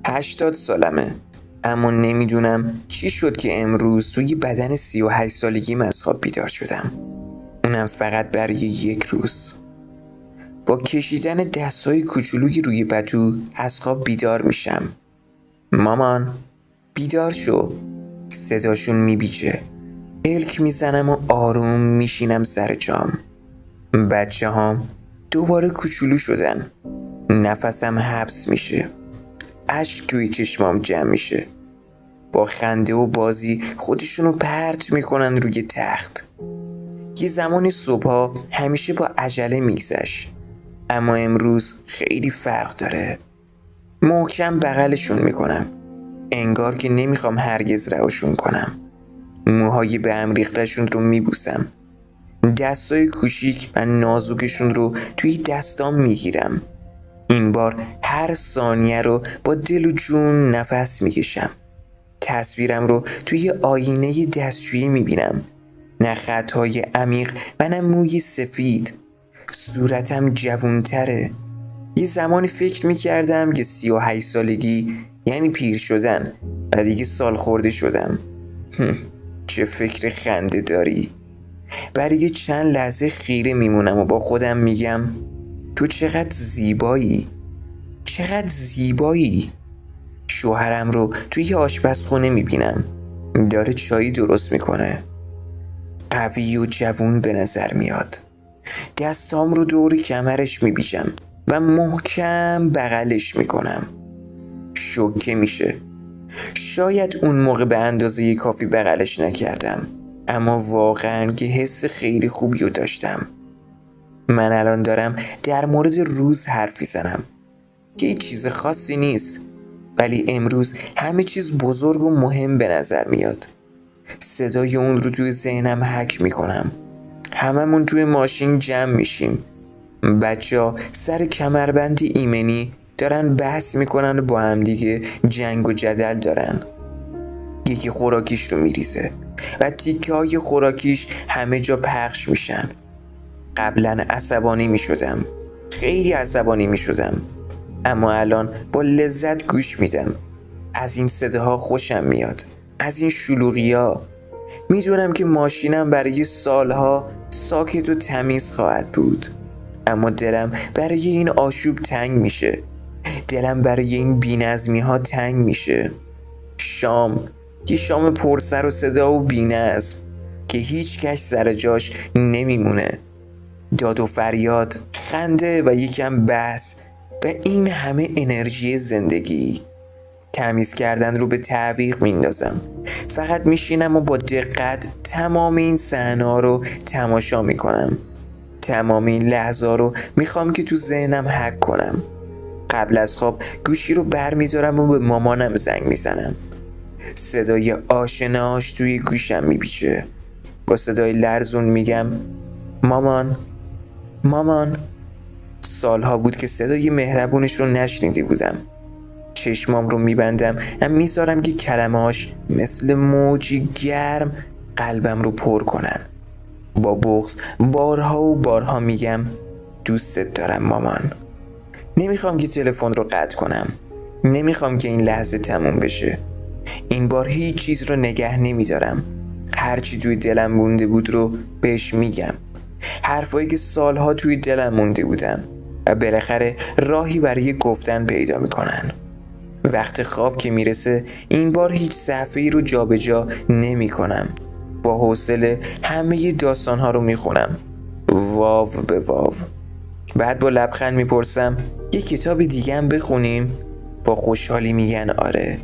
80 سالمه، اما نمیدونم چی شد که امروز توی بدن 38 سالگیم از خواب بیدار شدم. اونم فقط برای یک روز. با کشیدن دستای کوچولوی روی پتو از خواب بیدار میشم. مامان بیدار شو. صداشون میبیچه. الک میزنم و آروم میشینم سر جام. بچه هام دوباره کوچولو شدن. نفسم حبس میشه. اشک توی چشمام جمع میشه. با خنده و بازی خودشونو پرت میکنن روی تخت. یه زمانی صبحا همیشه با عجله میگذشت، اما امروز خیلی فرق داره. محکم بغلشون میکنم، انگار که نمیخوام هرگز رهاشون کنم. موهای به هم ریختشون رو میبوسم. دستای کوچیک و نازکشون رو توی دستام میگیرم. این بار هر ثانیه رو با دل و جون نفس میکشم. تصویرم رو توی آینه دستشویی میبینم. نه خطهای عمیق و نه موی سفید. صورتم جوونتره. یه زمانی فکر میکردم که 38 سالگی یعنی پیر شدن و دیگه سال خورده شدم. چه فکر خنده داری. برای چند لحظه خیره میمونم و با خودم میگم تو چقدر زیبایی، چقدر زیبایی. شوهرم رو توی آشپزخونه میبینم، داره چایی درست میکنه. قوی و جوون به نظر میاد. دستام رو دور کمرش میبیشم و محکم بغلش میکنم. شوکه میشه. شاید اون موقع به اندازه کافی بغلش نکردم، اما واقعا که حس خیلی خوبی رو داشتم. من الان دارم در مورد روز حرف میزنم که هیچ چیز خاصی نیست، ولی امروز همه چیز بزرگ و مهم به نظر میاد. صدای اون رو توی ذهنم حک میکنم. هممون توی ماشین جمع میشیم. بچه‌ها سر کمربند ایمنی دارن بحث میکنن و با هم دیگه جنگ و جدل دارن. یکی خوراکیش رو میریزه و تیکه های خوراکیش همه جا پخش میشن. قبلا عصبانی میشدم، خیلی عصبانی میشدم، اما الان با لذت گوش میدم. از این صداها خوشم میاد، از این شلوغی‌ها. میدونم که ماشینم برای سالها ساکت و تمیز خواهد بود، اما دلم برای این آشوب تنگ میشه. دلم برای این بی‌نظمی‌ها تنگ میشه. یه شام پرسر و صدا و بی‌نظم که هیچ کس سر جاش نمیمونه. داد و فریاد، خنده و یکم بحث و این همه انرژی زندگی. تمیز کردن رو به تعویق میندازم. فقط میشینم و با دقت تمام این صحنه‌ها رو تماشا میکنم. تمام این لحظه رو میخوام که تو ذهنم حک کنم. قبل از خواب گوشی رو برمیدارم و به مامانم زنگ میزنم. صدای آشناش توی گوشم میپیچه. با صدای لرزون میگم مامان. سالها بود که صدای مهربونش رو نشنیده بودم. چشمام رو میبندم و میذارم که کلمه‌هاش مثل موجی گرم قلبم رو پر کنن. با بغض بارها و بارها میگم دوستت دارم مامان. نمیخوام که تلفن رو قطع کنم. نمیخوام که این لحظه تموم بشه. این بار هیچ چیز رو نگه نمیدارم. هرچی توی دلم مونده بود رو بهش میگم. حرفایی که سالها توی دلم مونده بودن و بالاخره راهی برای گفتن پیدا میکنن. وقت خواب که میرسه این بار هیچ صفحه‌ای رو جابجا نمیکنم. با حوصله همه داستانها رو میخونم، واو به واو. بعد با لبخند میپرسم یه کتاب دیگه هم بخونیم؟ با خوشحالی میگن آره.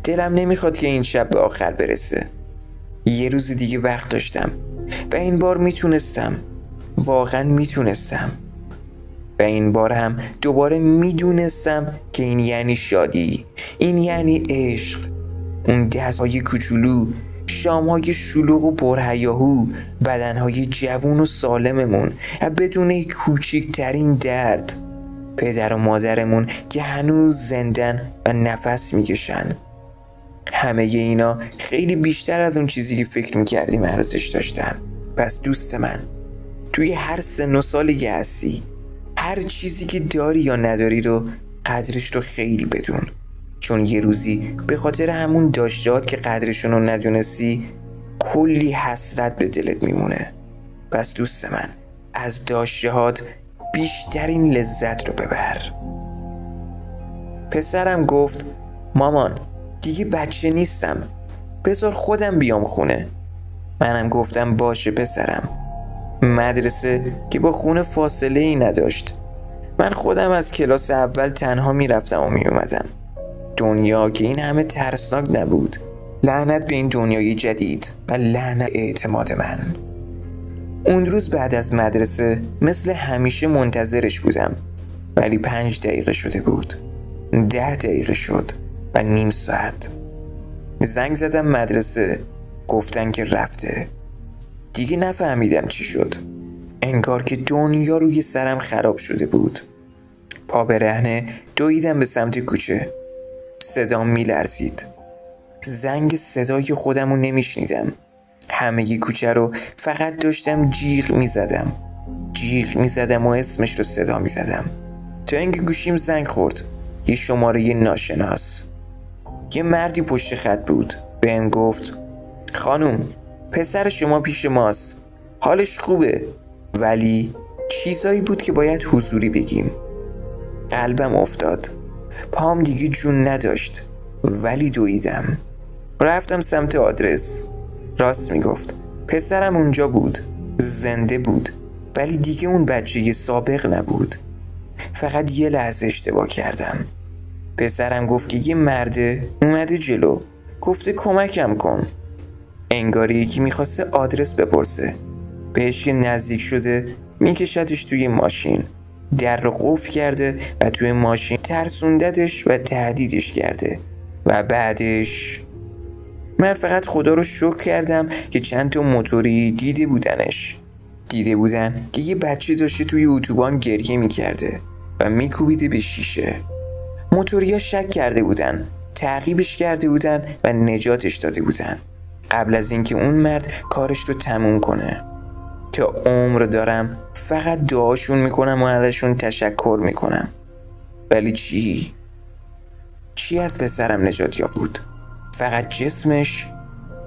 دلم نمیخواد که این شب به آخر برسه. یه روز دیگه وقت داشتم و این بار میتونستم، واقعا میتونستم. و این بار هم دوباره میدونستم که این یعنی شادی، این یعنی عشق. اون دستهای کوچولو، شامهای شلوغ و پرهیاهو، بدنهای جوون و سالممون و بدون کوچکترین درد. پدر و مادرمون که هنوز زندن و نفس میکشن. همه اینا خیلی بیشتر از اون چیزی که فکر میکردیم ارزش داشتن. پس دوست من، توی هر سن و سالی که هستی، هر چیزی که داری یا نداری رو قدرش رو خیلی بدون. چون یه روزی به خاطر همون داشتهات که قدرشون رو ندونستی کلی حسرت به دلت میمونه. پس دوست من از داشتهات بیشترین لذت رو ببر. پسرم گفت مامان دیگه بچه نیستم، بذار خودم بیام خونه. منم گفتم باشه پسرم. مدرسه که با خونه فاصله ای نداشت. من خودم از کلاس اول تنها میرفتم و میومدم. دنیا که این همه ترسناک نبود. لعنت به این دنیای جدید و لعنت اعتماد من. اون روز بعد از مدرسه مثل همیشه منتظرش بودم، ولی 5 دقیقه شده بود. 10 دقیقه شد و نیم ساعت. زنگ زدم مدرسه، گفتن که رفته. دیگه نفهمیدم چی شد. انگار که دنیا روی سرم خراب شده بود. پا برهنه دویدم به سمت کوچه. صدام میلرزید. زنگ صدای خودم رو نمیشنیدم. همه کوچه رو فقط داشتم جیغ میزدم و اسمش رو صدا میزدم تا اینکه گوشیم زنگ خورد. یه شماره ناشناس. یه مردی پشت خط بود. بهم گفت خانم پسر شما پیش ماست، حالش خوبه، ولی چیزایی بود که باید حضوری بگیم. قلبم افتاد. پام دیگه جون نداشت، ولی دویدم. رفتم سمت آدرس. راست میگفت. پسرم اونجا بود، زنده بود، ولی دیگه اون بچه سابق نبود. فقط یه لحظه اشتباه کردم. پسرم گفت که یه مرده اومده جلو، گفته کمکم کن. انگاری یکی میخواسته آدرس بپرسه. بهش نزدیک شده، میکشدش توی ماشین. در رو قفل کرده و توی ماشین ترسونددش و تهدیدش کرده. و بعدش من فقط خدا رو شکر کردم که چند تا موتوری دیده بودن که یه بچه داشته توی اتوبان گریه میکرده و میکوبیده به شیشه. موتوریا شک کرده بودن، تعقیبش کرده بودن و نجاتش داده بودن قبل از اینکه اون مرد کارش رو تموم کنه. تا عمر دارم فقط دعاشون میکنم و ازشون تشکر میکنم. ولی چی از پسرم نجات یافت بود؟ فقط جسمش؟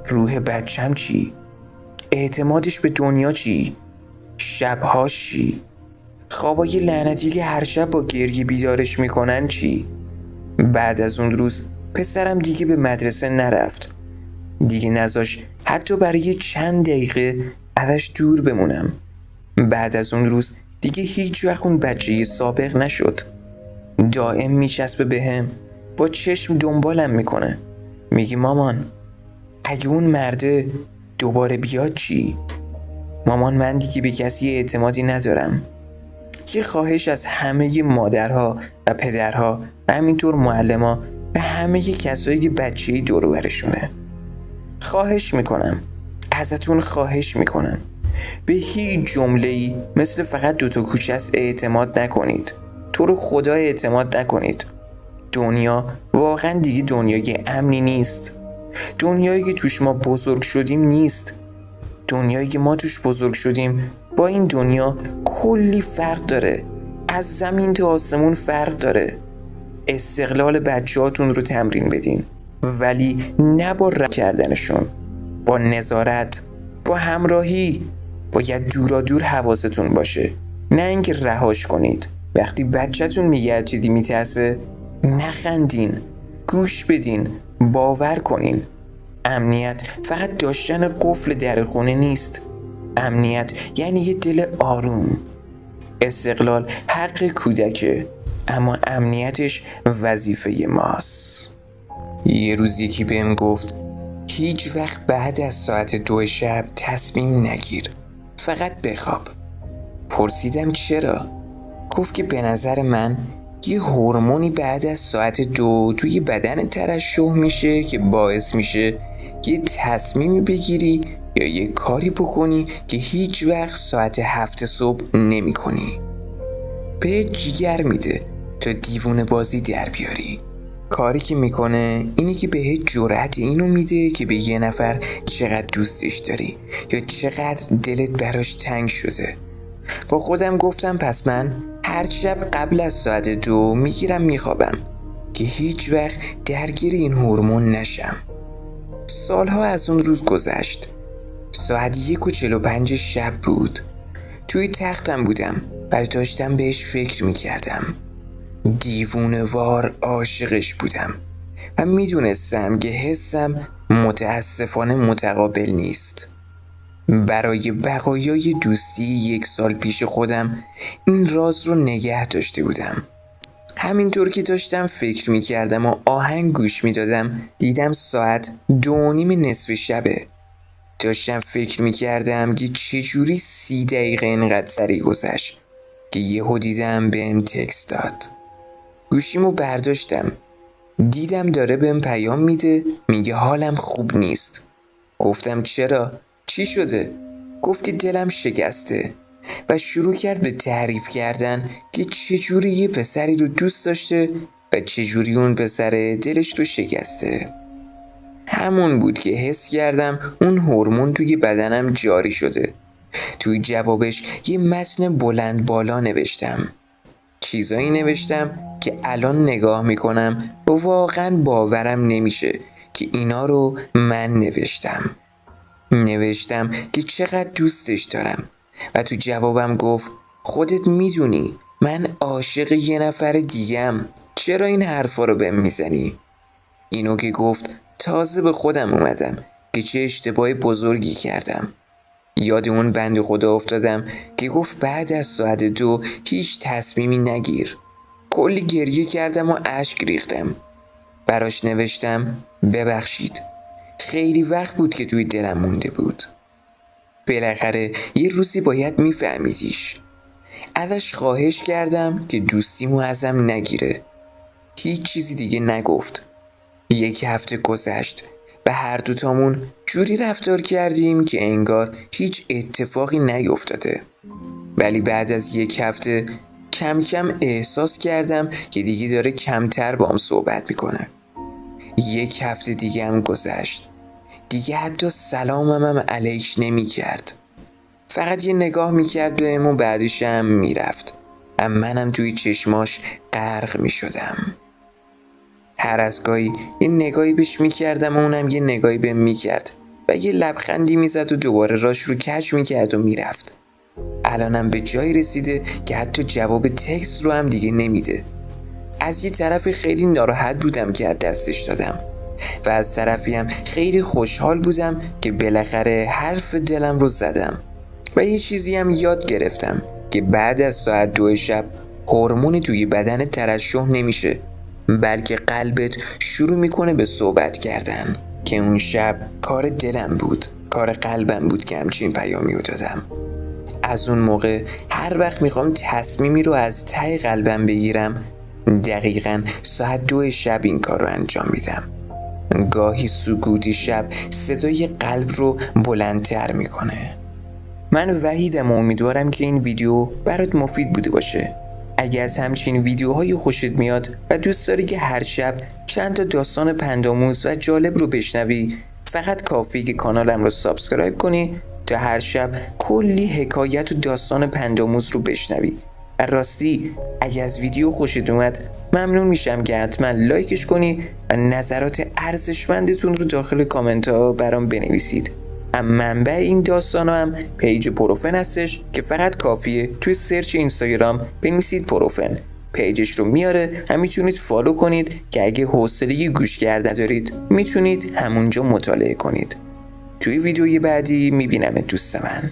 روح بچم چی؟ اعتمادش به دنیا چی؟ شبهاش چی؟ خوابای لعنتی که هر شب با گریه بیدارش میکنن چی؟ بعد از اون روز پسرم دیگه به مدرسه نرفت. دیگه نذاش حتی برای چند دقیقه ازش دور بمونم. بعد از اون روز دیگه هیچ وقت اون بچه سابق نشد. دائم میچسبه بهم، با چشم دنبالم میکنه. میگی مامان اگه اون مرده دوباره بیاد چی؟ مامان من دیگه به کسی اعتمادی ندارم. یه خواهش از همه مادرها و پدرها و همینطور معلم‌ها و همه کسایی که بچه‌ای دور و برشونه. خواهش میکنم، ازتون خواهش میکنم، به هیچ جمله‌ای مثل فقط 2 تا کوچه است اعتماد نکنید. تو رو خدا اعتماد نکنید. دنیا واقعا دیگه دنیای امنی نیست. دنیایی که توش ما بزرگ شدیم نیست. دنیایی که ما توش بزرگ شدیم با این دنیا کلی فرق داره. از زمین تا آسمون فرق داره. استقلال بچه‌هاتون رو تمرین بدین، ولی نه با رها کردنشون، با نظارت، با همراهی. باید دورا دور حواستون باشه، نه اینکه رهاش کنید. وقتی بچه‌تون میگه چیزی میترسه، نخندین، گوش بدین، باور کنین. امنیت فقط داشتن قفل در خونه نیست. امنیت یعنی یه دل آروم. استقلال حق کودکه، اما امنیتش وظیفه ماست. یه روز یکی بهم گفت هیچ وقت بعد از ساعت 2 شب تصمیم نگیر، فقط بخواب. پرسیدم چرا؟ گفت که به نظر من یه هورمونی بعد از ساعت 2 توی بدن ترشح میشه که باعث میشه یه تصمیمی بگیری یا یه کاری بکنی که هیچ وقت ساعت 7 صبح نمی کنی. به جیگر میده تا دیوونه بازی در بیاری. کاری که میکنه اینه که بهت جرأت اینو میده که به یه نفر چقدر دوستش داری یا چقدر دلت براش تنگ شده. با خودم گفتم پس من هر شب قبل از ساعت 2 میگیرم میخوابم. که هیچ وقت درگیر این هورمون نشم. سالها از اون روز گذشت. ساعت 1:45 شب بود. توی تختم بودم و داشتم بهش فکر میکردم. دیوونه‌وار عاشقش بودم و میدونستم که حسم متاسفانه متقابل نیست. برای بقایای دوستی 1 سال پیش خودم این راز رو نگه داشته بودم. همینطور که داشتم فکر میکردم و آهنگ گوش میدادم دیدم ساعت 2:30 نصف شبه. داشتم فکر میکردم که چجوری 30 دقیقه اینقدر سریع گذشت که یهو دیدم بهم تکست داد. گوشیمو برداشتم، دیدم داره بهم پیام میده، میگه حالم خوب نیست. گفتم چرا؟ چی شده؟ گفت که دلم شکسته و شروع کرد به تعریف کردن که چجوری یه پسری رو دوست داشته و چجوری اون پسر دلش رو شکسته. همون بود که حس کردم اون هورمون توی بدنم جاری شده. توی جوابش یه متن بلند بالا نوشتم. چیزایی نوشتم که الان نگاه میکنم و واقعا باورم نمیشه که اینا رو من نوشتم. نوشتم که چقدر دوستش دارم و تو جوابم گفت خودت میدونی من عاشق یه نفر دیگم، چرا این حرفا رو بهم میزنی؟ اینو که گفت تازه به خودم اومدم که چه اشتباه بزرگی کردم. یاد اون بنده خدا افتادم که گفت بعد از ساعت 2 هیچ تصمیمی نگیر. کلی گریه کردم و اشک ریختم. براش نوشتم ببخشید، خیلی وقت بود که توی دلم مونده بود. بالاخره یه روزی باید میفهمیدیش. ازش خواهش کردم که دوستیمو ازم نگیره. هیچ چیزی دیگه نگفت. 1 هفته گذشت و هر دوتامون جوری رفتار کردیم که انگار هیچ اتفاقی نیفتاده. ولی بعد از 1 هفته کم کم احساس کردم که دیگه داره کمتر با هم صحبت میکنه. 1 هفته دیگه هم گذشت. دیگه حتی سلامم هم علیش نمی کرد. فقط یه نگاه میکرد بهم و بعدش هم میرفت. منم توی چشماش غرق میشدم. هر از گاهی یه نگاهی بهش میکردم و اونم یه نگاهی بهم میکرد و یه لبخندی میزد و دوباره راش رو کج میکرد و میرفت. الانم به جایی رسیده که حتی جواب تکست رو هم دیگه نمیده. از یه طرفی خیلی ناراحت بودم که از دستش دادم و از طرفی هم خیلی خوشحال بودم که بالاخره حرف دلم رو زدم. و یه چیزی هم یاد گرفتم که بعد از ساعت 2 شب هورمونی توی بدن ترشح نمیشه، بلکه قلبت شروع میکنه به صحبت کردن. که اون شب کار دلم بود، کار قلبم بود که همچین پیامی رو دادم. از اون موقع هر وقت میخوام تصمیمی رو از ته قلبم بگیرم دقیقاً ساعت 2 شب این کار رو انجام میدم. گاهی سکوت شب صدای قلب رو بلندتر میکنه. من وحیدم و امیدوارم که این ویدیو برات مفید بوده باشه. اگه از همچین ویدیوهای خوشت میاد و دوست داری که هر شب چند تا داستان پندآموز و جالب رو بشنوی، فقط کافیه که کانالم رو سابسکرایب کنی تا هر شب کلی حکایت و داستان پندآموز رو بشنوی. و راستی اگه از ویدیو خوشت اومد ممنون میشم که حتما لایکش کنی و نظرات ارزشمندتون رو داخل کامنت ها برام بنویسید. منبع این داستان هم پیج پروفن هستش که فقط کافیه توی سرچ اینستاگرام بنویسید پروفن، پیجش رو میاره. هم میتونید فالو کنید که اگه حوصله گوش کردن دارید میتونید همونجا مطالعه کنید. توی ویدیوی بعدی میبینم دوست من.